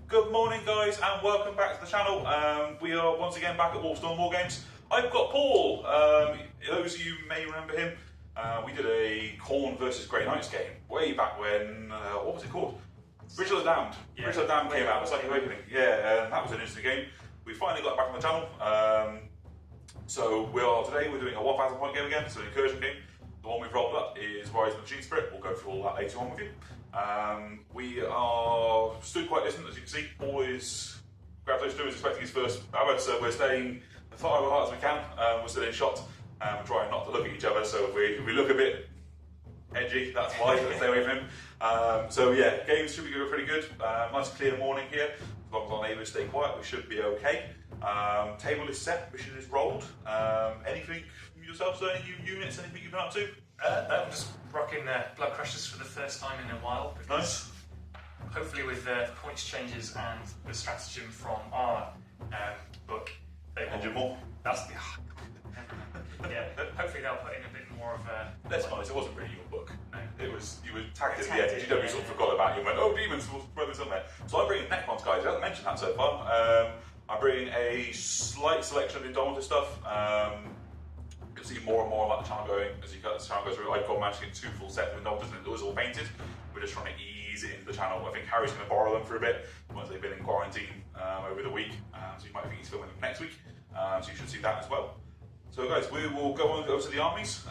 Good morning guys and welcome back to the channel. We are once again back at Warhammer War Games. I've got Paul. Those of you may remember him. We did a Khorne versus Grey Knights game way back when, what was it called? Bridge of the Damned. Yeah. Bridge of the Damned came out, it's like Awakening. Yeah, that was an interesting game. We finally got back on the channel. So today we're doing a 1,000 point game again, it's an incursion game. The one we've rolled up is Rise of the Machine Spirit. We'll go through all that later on with you. We are stood quite distant, as you can see. Paul is expecting his first battle, so we're staying as far apart as we can. We're still in shot. We're trying not to look at each other, so if we look a bit edgy, that's why. Let's stay away from him. So yeah, games should be pretty good. Nice clear morning here. As long as our neighbours stay quiet, we should be okay. Table is set, mission is rolled. Anything from yourself, sir? Any new units, anything you've been up to? No, I'm just rocking Blood Crushers for the first time in a while. Because hopefully with the points changes and the stratagem from our book, they will... And more? That's the... yeah, hopefully they'll put in a bit more of a... Let's be honest, it wasn't really your book. No. It was, you were tagged at the end, GW sort of forgot about you and went, oh demons, we'll throw this on there. So I'm bringing Necrons, guys, I haven't mentioned that so far. I'm bringing a slight selection of Indomitus stuff. You can see more and more about the channel going as the channel goes through. I've got managed to get 2 full sets of Indomitus and it was all painted. We're just trying to ease it into the channel. I think Harry's going to borrow them for a bit once they've been in quarantine over the week. So you might think he's filming them next week. So you should see that as well. So guys, we will go to the armies.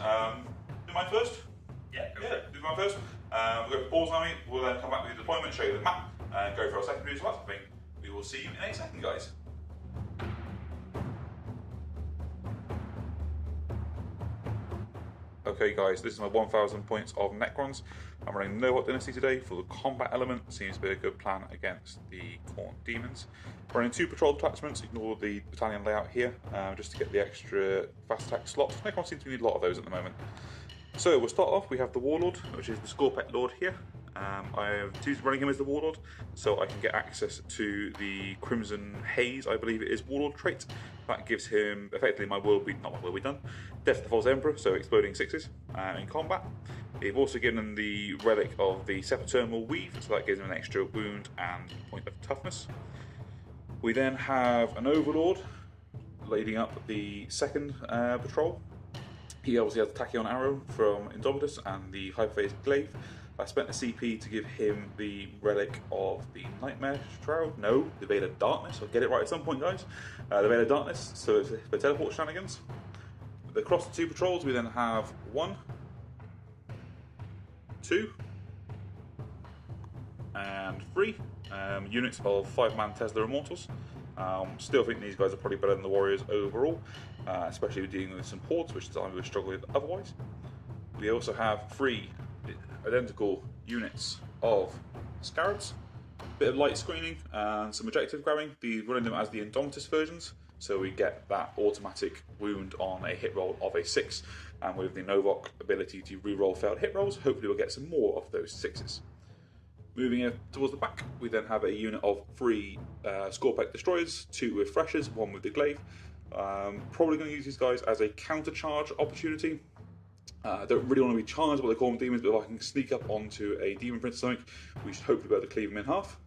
Do mine first? Yeah, go for it. Do mine first. We'll go for Paul's army. We'll then come back with the deployment, show you the map, and go for our secondary as well. I think we will see you in a second, guys. Okay guys, this is my 1,000 points of Necrons. I'm running No Hot Dynasty today for the combat element. Seems to be a good plan against the Khorne Daemons. Running 2 patrol detachments, ignore the battalion layout here, just to get the extra fast attack slots. Necrons seem to need a lot of those at the moment. So we'll start off, we have the Warlord, which is the Scorpet Lord here. I am running him as the Warlord, so I can get access to the Crimson Haze, I believe it is, Warlord trait. That gives him, effectively, not my will be done, Death of the False Emperor, so exploding 6s in combat. We've also given him the relic of the Sepulchral Weave, so that gives him an extra wound and point of toughness. We then have an Overlord, leading up the second patrol. He obviously has the Tachyon Arrow from Indomitus and the Hyperphase Glaive. I spent a CP to give him the relic of the Nightmare Shroud. No, the Veil of Darkness. I'll get it right at some point, guys. The Veil of Darkness, so it's for teleport shenanigans. Across the 2 patrols, we then have 1, 2, and 3 units of 5-man Tesla Immortals. Still think these guys are probably better than the Warriors overall, especially with dealing with some hordes, which I would struggle with otherwise. We also have 3 identical units of Scarabs, a bit of light screening and some objective grabbing. Running them as the Indomitus versions, so we get that automatic wound on a hit roll of a 6, and with the Novok ability to re-roll failed hit rolls, hopefully we'll get some more of those 6s. Moving towards the back, we then have a unit of 3 Scorpet Destroyers, 2 with Threshers, 1 with the Glaive. Probably going to use these guys as a counter charge opportunity. I don't really want to be charged by the Khorne Demons, but if I can sneak up onto a Demon Prince or something, we should hopefully be able to cleave them in half.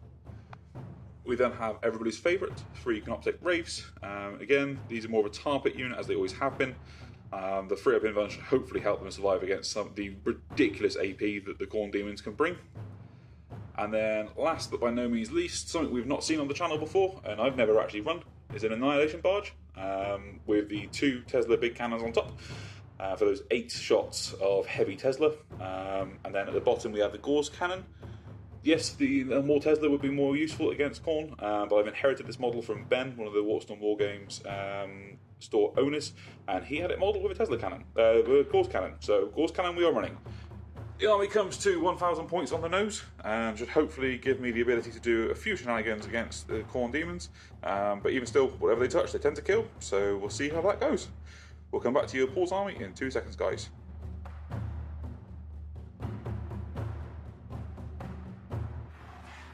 We then have everybody's favourite, 3 Canoptek Wraiths. Again, these are more of a tar pit unit, as they always have been. The 3 up invuln should hopefully help them survive against some of the ridiculous AP that the Khorne Demons can bring. And then last but by no means least, something we've not seen on the channel before, and I've never actually run, is an Annihilation Barge, with the 2 Tesla big cannons on top. For those 8 shots of heavy Tesla, and then at the bottom we have the Gauss cannon. Yes, the more Tesla would be more useful against Khorne, but I've inherited this model from Ben, one of the Warhammer War Games store owners, and he had it modelled with a Tesla cannon, with a Gauss cannon. So Gauss cannon we are running. The army comes to 1,000 points on the nose, and should hopefully give me the ability to do a few shenanigans against the Khorne Demons. But even still, whatever they touch, they tend to kill. So we'll see how that goes. We'll come back to your Paul's army in 2 seconds, guys.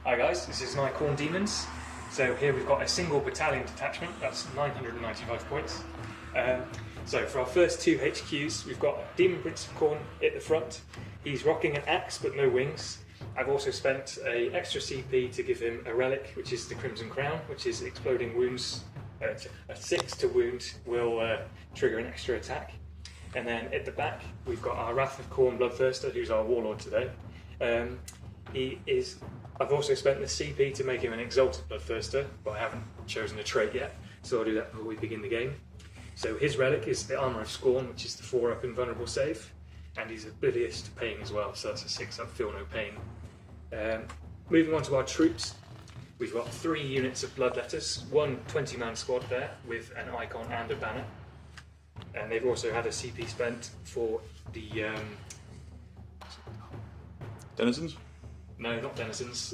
Hi guys, this is my Khorne Daemons. So here we've got a single battalion detachment, that's 995 points. So for our first 2 HQs, we've got Demon Prince of Khorne at the front. He's rocking an axe but no wings, I've also spent an extra CP to give him a relic, which is the Crimson Crown, which is exploding wounds. A 6 to wound will trigger an extra attack. And then at the back, we've got our Wrath of Khorne Bloodthirster, who's our Warlord today. I've also spent the CP to make him an Exalted Bloodthirster, but I haven't chosen a trait yet, so I'll do that before we begin the game. So his relic is the Armour of Scorn, which is the 4-up invulnerable save, and he's oblivious to pain as well, so that's a 6-up feel no pain. Moving on to our troops, we've got 3 units of Bloodletters, one 20-man squad there with an icon and a banner, and they've also had a CP spent for the Denizens? No, not Denizens.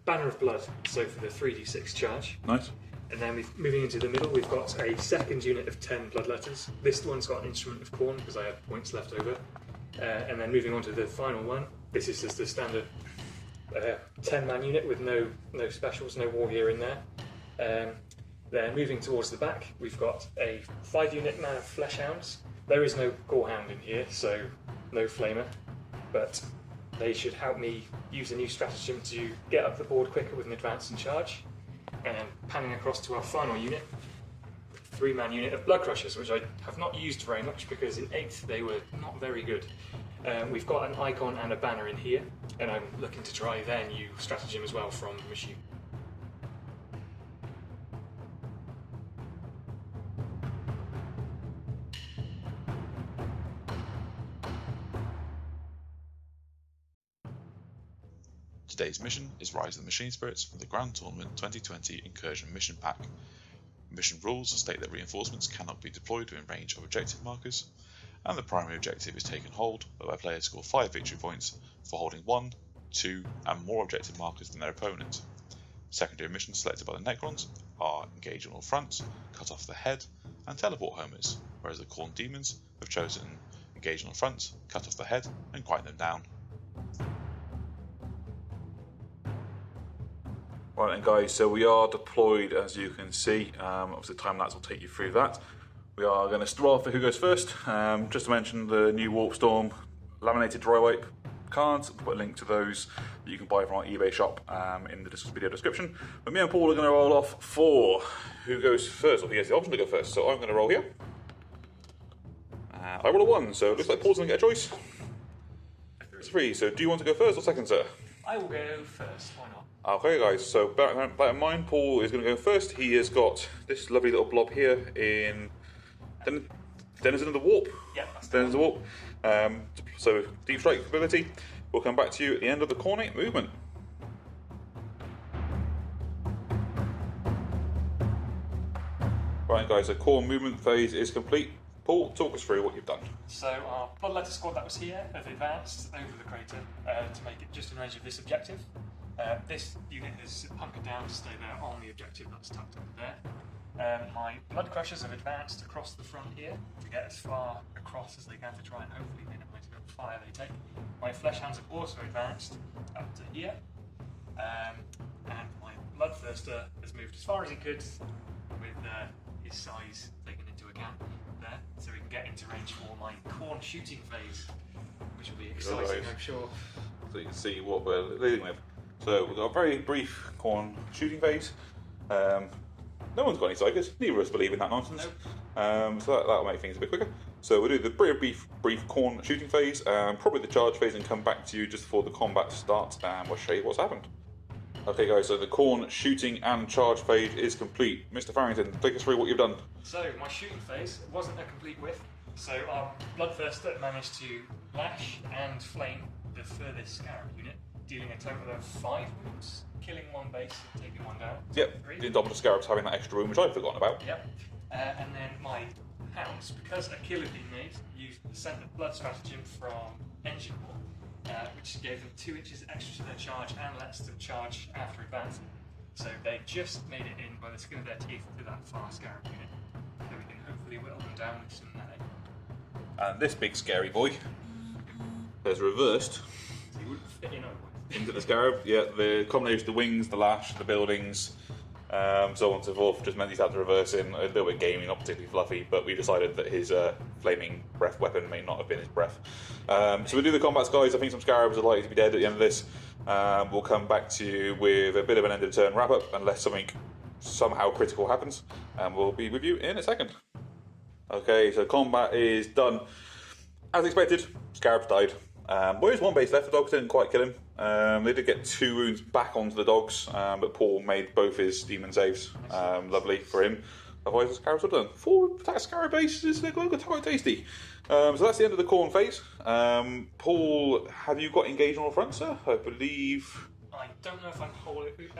Banner of Blood, so for the 3d6 charge. Nice. And then moving into the middle, we've got a second unit of 10 Bloodletters. This one's got an Instrument of Khorne because I have points left over. And then moving on to the final one, this is just the standard 10-man unit with no specials, no war gear in there. Then moving towards the back, we've got a 5-unit man of Fleshhounds. There is no Gorehound in here, so no Flamer, but they should help me use a new stratagem to get up the board quicker with an advance and charge. And then panning across to our final unit, 3-man unit of Blood Crushers, which I have not used very much because in 8th they were not very good. We've got an icon and a banner in here, and I'm looking to try their new stratagem as well from Machine. Today's mission is Rise of the Machine Spirits from the Grand Tournament 2020 Incursion Mission Pack. Mission rules state that reinforcements cannot be deployed within range of objective markers, and the primary objective is taken hold, whereby players score 5 victory points for holding 1, 2 and more objective markers than their opponent. Secondary missions selected by the Necrons are engage on all fronts, cut off the head and teleport homers, whereas the Khorne Daemons have chosen engage on all fronts, cut off the head and grind them down. Right then guys, so we are deployed as you can see. Obviously time lapse will take you through that. We are going to start off with who goes first. Just to mention the new Warp Storm laminated dry wipe cards. I'll put a link to those that you can buy from our eBay shop in the video description. But me and Paul are going to roll off for who goes first, or who gets the option to go first. So I'm going to roll here. I roll a 1, so it looks like Paul's going to get a choice. 3, so do you want to go first or second, sir? I will go first, why not? Okay guys, so bear in mind, Paul is going to go first. He has got this lovely little blob here in Denizen of the Warp. Yeah, Denizen of the Warp. So deep strike ability. We'll come back to you at the end of the Khorne movement. Right guys, the Khorne movement phase is complete. Paul, talk us through what you've done. So our Bloodletter squad that was here have advanced over the crater to make it just in range of this objective. This unit has hunkered down to stay there on the objective that's tucked under there. My Blood Crushers have advanced across the front here to get as far across as they can to try and hopefully minimise the fire they take. My Fleshhounds have also advanced up to here. And my Bloodthirster has moved as far as he could with his size taken into account there, so we can get into range for my Khorne shooting phase, which will be exciting, I'm sure. So you can see what we're dealing with. So we've got a very brief Khorne shooting phase. No one's got any psychers, neither of us believe in that nonsense. Nope. So that'll make things a bit quicker. So we'll do the brief Khorne shooting phase, probably the charge phase, and come back to you just before the combat starts, and we'll show you what's happened. Okay guys, so the Khorne shooting and charge phase is complete. Mr. Farrington, take us through what you've done. So my shooting phase wasn't a complete whiff. So our Bloodthirster managed to lash and flame the furthest Scarab unit, dealing a total of 5 wounds, killing 1 base and taking 1 down. Yep, the Indomitable Scarabs having that extra wound, which I'd forgotten about. Yep. And then my Hounds, because a kill had been made, used the Scent of Blood stratagem from Engine War, which gave them 2 inches extra to their charge and lets them charge after advancing. So they just made it in by the skin of their teeth to that far Scarab unit. So we can hopefully whittle them down with some melee. And this big scary boy has reversed So you wouldn't fit in otherwise. into the Scarab. Yeah, the combination of the wings, the lash, the buildings, so on and so forth, just meant he's had to reverse in. A little bit gamey, not particularly fluffy, but we decided that his flaming breath weapon may not have been his breath. So we do the combats, guys. I think some Scarabs are likely to be dead at the end of this. We'll come back to you with a bit of an end of turn wrap up, unless something somehow critical happens, and we'll be with you in a second. Okay, so combat is done. As expected, Scarabs died. There is one base left. The dogs didn't quite kill him. They did get 2 wounds back onto the dogs, but Paul made both his demon saves. Lovely for him. Otherwise, the Scarabs would have done. 4 attack Scarab bases, they're quite tasty. So that's the end of the Khorne phase. Paul, have you got engaged on the front, sir? I believe. I don't know if I'm holding it.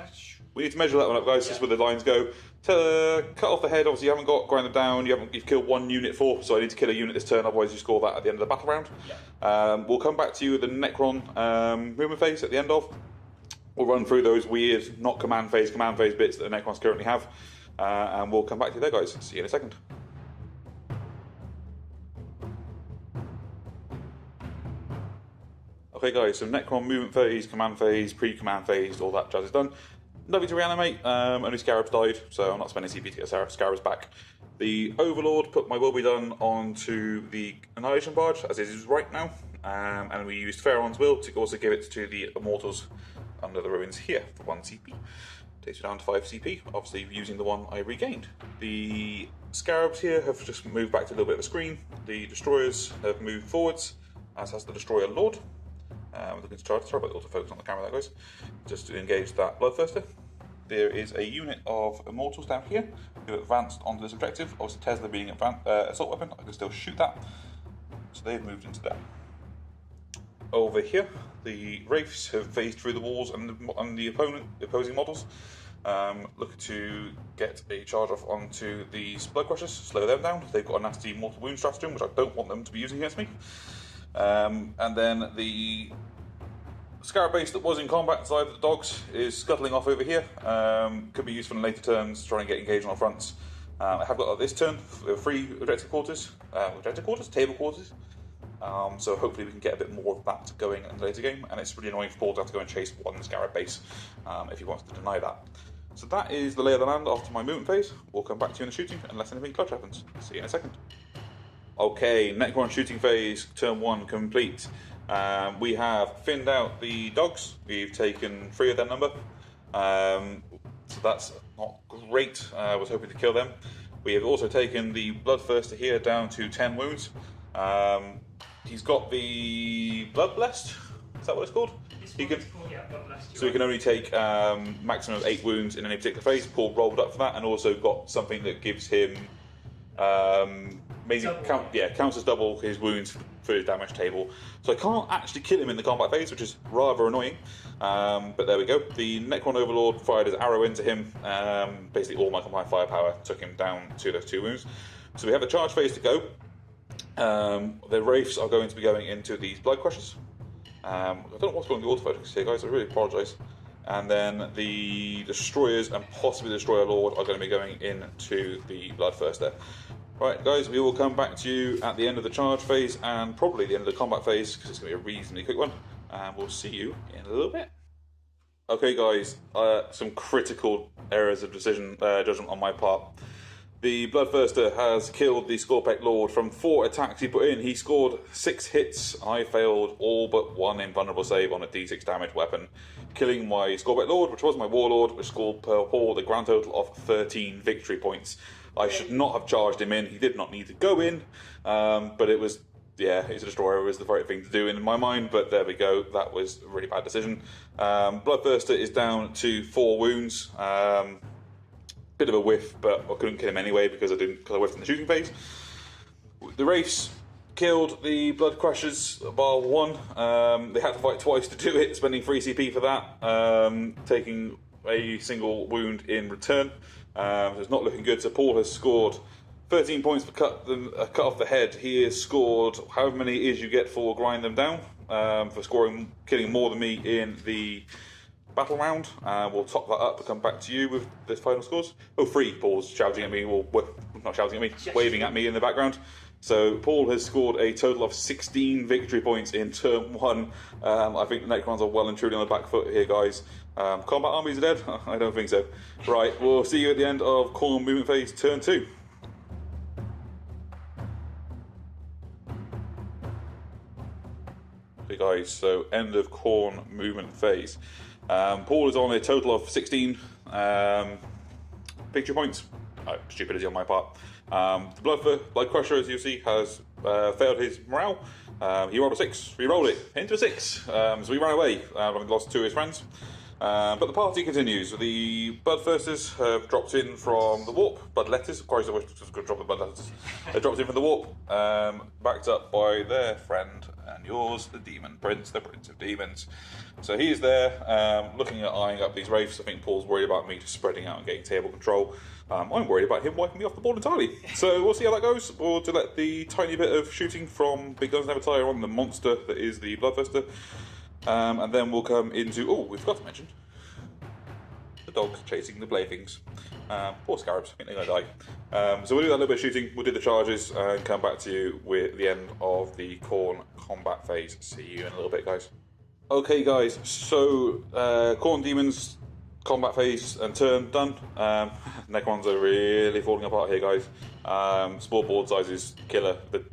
We need to measure that one up, guys. This is where the lines go. Cut off the head. Obviously, you haven't got grind them down. You've killed 1 unit for, so I need to kill a unit this turn. Otherwise, you score that at the end of the battle round. Yeah. We'll come back to you with the Necron movement phase at the end of. We'll run through those weird, not command phase bits that the Necrons currently have, and we'll come back to you there, guys. See you in a second. Okay guys, so Necron movement phase, command phase, pre-command phase, all that jazz is done. Nothing to reanimate, only Scarabs died, so I'm not spending CP to get Scarabs back. The Overlord put my will be done onto the Annihilation Barge, as it is right now, and we used Pharaon's Will to also give it to the Immortals under the ruins here for 1 CP. Takes you down to 5 CP, obviously using the one I regained. The Scarabs here have just moved back to a little bit of a screen. The Destroyers have moved forwards, as has the Destroyer Lord. We're looking to charge. Sorry about the autofocus on the camera, that guys. Just to engage that Bloodthirster. There is a unit of Immortals down here who advanced onto this objective. Obviously, Tesla being an assault weapon, I can still shoot that. So they've moved into there. Over here, the Wraiths have phased through the walls and the opposing models. Looking to get a charge off onto these Blood Crushers, slow them down. They've got a nasty mortal wound stratagem, which I don't want them to be using against me. And then the Scarab base that was in combat side of the dogs is scuttling off over here. Could be useful in later turns to try and get engaged on our fronts. I have got this turn 3 objective quarters, table quarters. So hopefully we can get a bit more of that going in the later game. And it's really annoying for Paul to have to go and chase 1 Scarab base if he wants to deny that. So that is the lay of the land after my movement phase. We'll come back to you in the shooting unless anything clutch happens. See you in a second. Okay, Necron shooting phase, turn 1 complete. We have thinned out the dogs. We've taken 3 of their number. So that's not great. I was hoping to kill them. We have also taken the Bloodthirster here down to 10 wounds. He's got the Blood Blessed. Is that what it's called? So he can only take maximum of 8 wounds in any particular phase. Paul rolled up for that, and also got something that gives him counts as double his wounds for his damage table. So I can't actually kill him in the combat phase, which is rather annoying. But there we go. The Necron Overlord fired his arrow into him. Basically all my combined firepower took him down to those 2 wounds. So we have a charge phase to go. The Wraiths are going to be going into these Blood Crushers. I don't know what's going on the autofocus here, guys. I really apologise. And then the Destroyers and possibly the Destroyer Lord are going to be going into the Bloodthirster. Right, guys, we will come back to you at the end of the charge phase and probably the end of the combat phase, because it's going to be a reasonably quick one. And we'll see you in a little bit. Okay, guys, some critical errors of judgment on my part. The Bloodthirster has killed the Scorpec Lord. From 4 attacks he put in, he scored 6 hits. I failed all but 1 invulnerable save on a d6 damage weapon, killing my Scorpec Lord, which was my Warlord, which scored per Paul the grand total of 13 victory points. I should not have charged him in. He did not need to go in, but it was, he's a destroyer. It was the right thing to do in my mind, but there we go. That was a really bad decision. Bloodthirster is down to 4 wounds. Bit of a whiff, but I couldn't kill him anyway because I whiffed in the shooting phase. The Wraiths killed the Blood Crushers, bar 1. They had to fight twice to do it, spending 3 CP for that, taking a single wound in return. So it's not looking good. So Paul has scored 13 points for cut off the head. He has scored however many is you get for grind them down, for killing more than me in the battle round. We'll top that up and come back to you with the final scores. Oh, 3 Paul's shouting at me, well, not shouting at me, waving at me in the background. So Paul has scored a total of 16 victory points in turn 1. I think the Necrons are well and truly on the back foot here, guys. Combat armies are dead? I don't think so. Right, we'll see you at the end of Khorne movement phase turn 2. Okay guys, guys. So end of Khorne movement phase. Paul is on a total of 16 victory points. Stupidity on my part. The Blood Crusher, as you see, has failed his morale. He rolled a 6. We rolled it into a 6. So he ran away, having lost 2 of his friends. But the party continues. The Bloodthirsters have dropped in from the warp. Bloodletters, of course, I was just going to drop the Bloodletters. They dropped in from the warp, backed up by their friend and yours, the Demon Prince, the Prince of Demons. So he's there, looking at eyeing up these wraiths. I think Paul's worried about me just spreading out and getting table control. I'm worried about him wiping me off the board entirely. So we'll see how that goes. We'll let the tiny bit of shooting from Big Guns Never Tire on the monster that is the Bloodthirster. And then we'll come into... Oh, we forgot to mention the dogs chasing the playthings. Poor scarabs, I think they're going to die. So we'll do that little bit of shooting, we'll do the charges, and come back to you with the end of the Khorne combat phase. See you in a little bit, guys. Okay, guys, so Khorne Demons combat phase and turn done. Necrons are really falling apart here, guys. Small board sizes, killer, the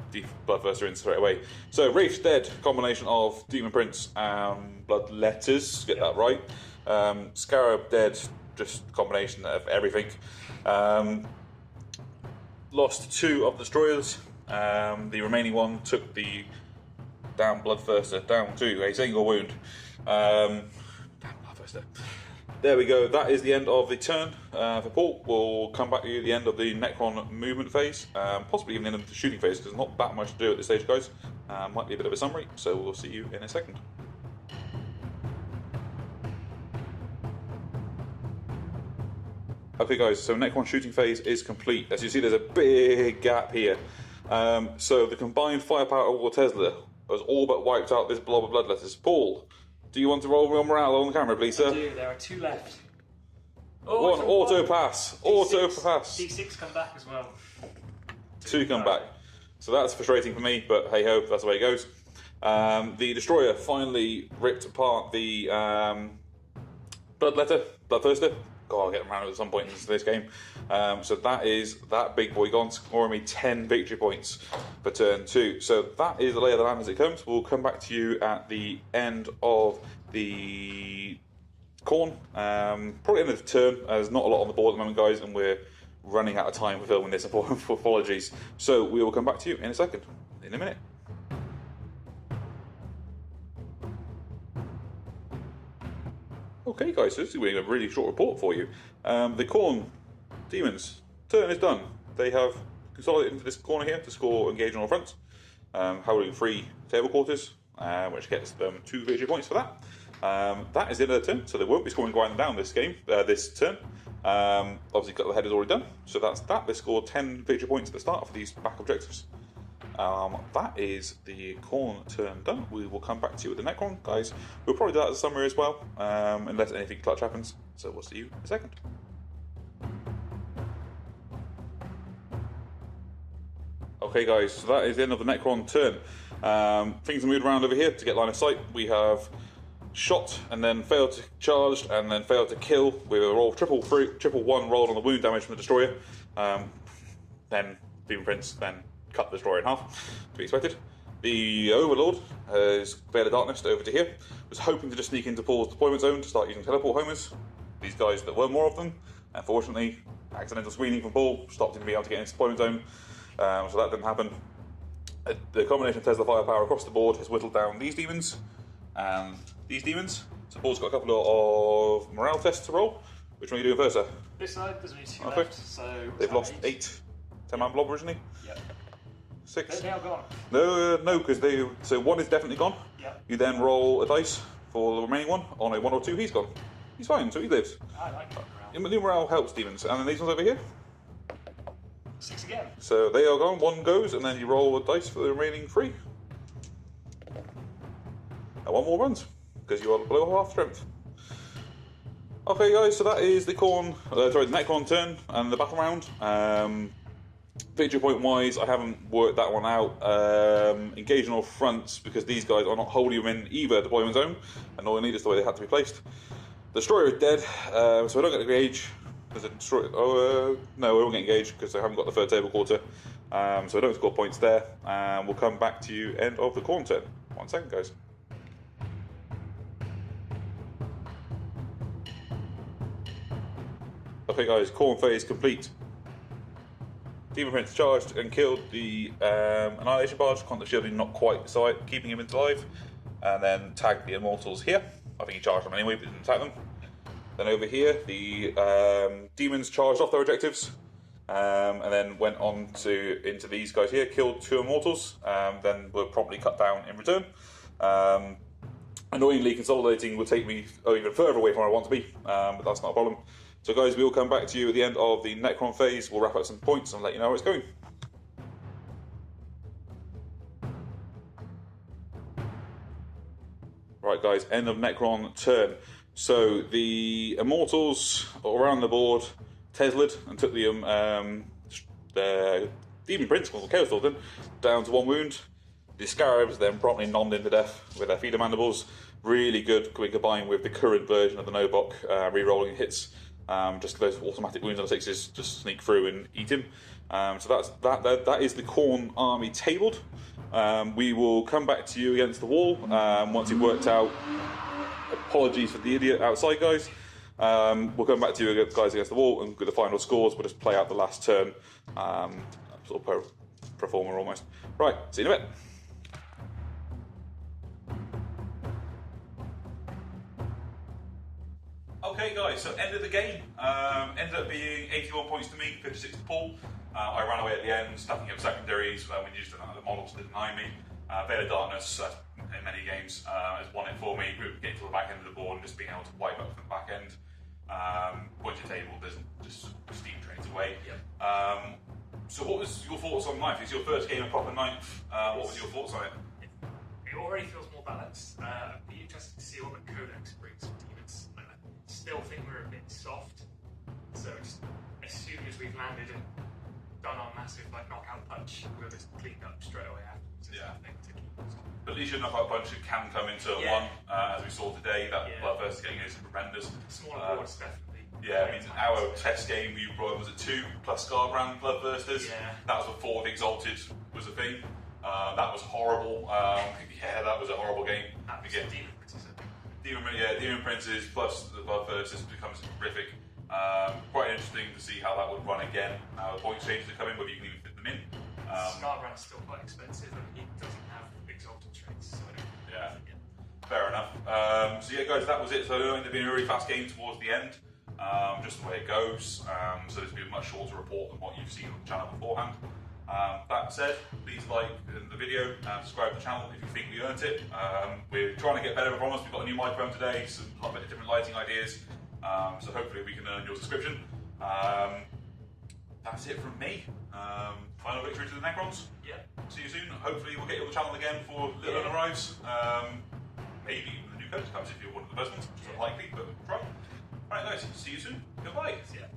Bloodthirster in straight away. So Wraith's dead, combination of Demon Prince and Bloodletters, get that right. Scarab dead, just combination of everything. Lost 2 of the Destroyers. The remaining one took the damn Bloodthirster down to a single wound. Damn Bloodthirster. There we go, that is the end of the turn for Paul. We'll come back to you at the end of the Necron movement phase, possibly even the end of the shooting phase, because there's not that much to do at this stage, guys. Might be a bit of a summary, so we'll see you in a second. Okay guys, so Necron shooting phase is complete. As you see, there's a big gap here. So the combined firepower of Tesla has all but wiped out this blob of Bloodletters. Paul, do you want to roll real morale on the camera, please, sir? I do. There are 2 left. Oh, one auto pass. Auto pass. D6 come back as well. 2 come back. So that's frustrating for me, but hey ho, that's the way it goes. The Destroyer finally ripped apart the Bloodthirster. God, I'll get around at some point in this game. So that is that big boy gone, scoring me 10 victory points for turn 2. So that is the lay of the land as it comes. We'll come back to you at the end of the Khorne. Probably end of the turn. There's not a lot on the board at the moment, guys, and we're running out of time for filming this. Apologies. So we will come back to you in a second, in a minute. Okay guys, so this is a really short report for you. The Khorne Demons turn is done. They have consolidated into this corner here to score engage on all fronts, holding 3 table quarters, which gets them 2 victory points for that. That is the end of the turn, so they won't be scoring grind down this game, this turn. Obviously cut the head is already done, so that's that. They scored 10 victory points at the start for these back objectives. That is the Khorne turn done. We will come back to you with the Necron, guys. We'll probably do that as a summary as well, unless anything clutch happens. So we'll see you in a second. Okay guys, so that is the end of the Necron turn. Things are moved around over here to get line of sight. We have shot and then failed to charge and then failed to kill with a roll triple 1 rolled on the wound damage from the Destroyer. Then Demon Prince then cut the Destroyer in half, to be expected. The Overlord has cleared the darkness over to here. Was hoping to just sneak into Paul's deployment zone to start using teleport homers. These guys, there were more of them. Unfortunately, accidental screening from Paul stopped him being able to get into deployment zone. So that didn't happen. The combination of Tesla firepower across the board has whittled down these demons and these demons. So Paul's got a couple of morale tests to roll. Which one are you doing first, sir? This side, there's only 2 Okay. left, so... They've lost 8. 10-man blob originally? Yep. 6. They're now gone. No, because so 1 is definitely gone. Yep. You then roll a dice for the remaining one. On a 1 or 2, he's gone. He's fine, so he lives. I like that morale. The morale helps demons. And then these ones over here. 6 again. So they are gone, 1 goes, and then you roll a dice for the remaining 3. And 1 more runs, because you are below half strength. Okay guys, so that is the the Necron turn and the battle round. Victory point wise, I haven't worked that one out. Engage on all fronts, because these guys are not holding them in either deployment zone, and all they need is the way they had to be placed. The Destroyer is dead, so I don't get engage. There's a Destroyer. No, we won't get engaged because I haven't got the 3rd table quarter, so I don't score points there. And we'll come back to you end of the Khorne turn. 1 second, guys. Okay guys, Khorne phase complete. Demon Prince charged and killed the Annihilation Barge, Contact shielding not quite so keeping him alive, and then tagged the Immortals here. I think he charged them anyway, but didn't attack them. Then over here, the Demons charged off their objectives, and then went on into these guys here, killed 2 Immortals, then were promptly cut down in return. Annoyingly, consolidating will take me even further away from where I want to be, but that's not a problem. So guys, we will come back to you at the end of the Necron phase. We'll wrap up some points and let you know how it's going. Right guys, end of Necron turn. So the Immortals around the board Tesla'd and took the Demon Prince, or the Chaos Sultan, down to 1 wound. The Scarabs then promptly nommed him to death with their feeder mandibles. Really good when combined with the current version of the Nobok, re-rolling hits. Just those automatic wounds on the 6s just sneak through and eat him. So that is the Khorne army tabled. We will come back to you against the wall once you've worked out. Apologies for the idiot outside, guys. We'll come back to you guys against the wall and with the final scores. We'll just play out the last turn, sort of pro forma almost. Right, see you in a bit. Okay guys, so end of the game, ended up being 81 points to me, 56 to Paul. I ran away at the end, stacking up secondaries when you used the models to deny me. Veil of Darkness, in many games, has won it for me, getting to the back end of the board and just being able to wipe up from the back end. Point your table, there's just steam trains away. Yep. So what was your thoughts on Ninth? It's your first game of proper Ninth. What was your thoughts on it? It already feels more balanced. I'd be interested to see what the Codex brings for Demons. I still think we're a bit soft, so just as soon as we've landed and done our massive knockout punch, we'll just clean up straight away afterwards. Yeah. To keep us. But at least your knockout punch can come in turn 1, as we saw today. That Bloodthirst getting is horrendous. Smaller boards, definitely. Yeah, I mean, our test game we brought was it 2 plus Scarbrand Bloodthirsters. Yeah. That was before the Exalted was a thing. That was horrible. Yeah, that was a horrible game. Again, Demon Princes plus the Bloodthirsters becomes horrific. Quite interesting to see how that would run again. The point changes are coming, whether you can even fit them in. Scarbrand's still quite expensive, and he doesn't have Exalted traits, so I don't. Yeah, fair enough. So yeah, guys, that was it. So it ended up being a really fast game towards the end. Just the way it goes. So this will be a much shorter report than what you've seen on the channel beforehand. That said, please like the video and subscribe to the channel if you think we earned it. We're trying to get better from us. We've got a new microphone today, some different lighting ideas. So hopefully we can earn your subscription. That's it from me. Final victory to the Necrons. Yeah. See you soon. Hopefully we'll get you on the channel again for Little arrives. Maybe even the new coach comes if you're one of the first ones, which is unlikely, but we'll try. Alright guys, see you soon. Goodbye. Yeah.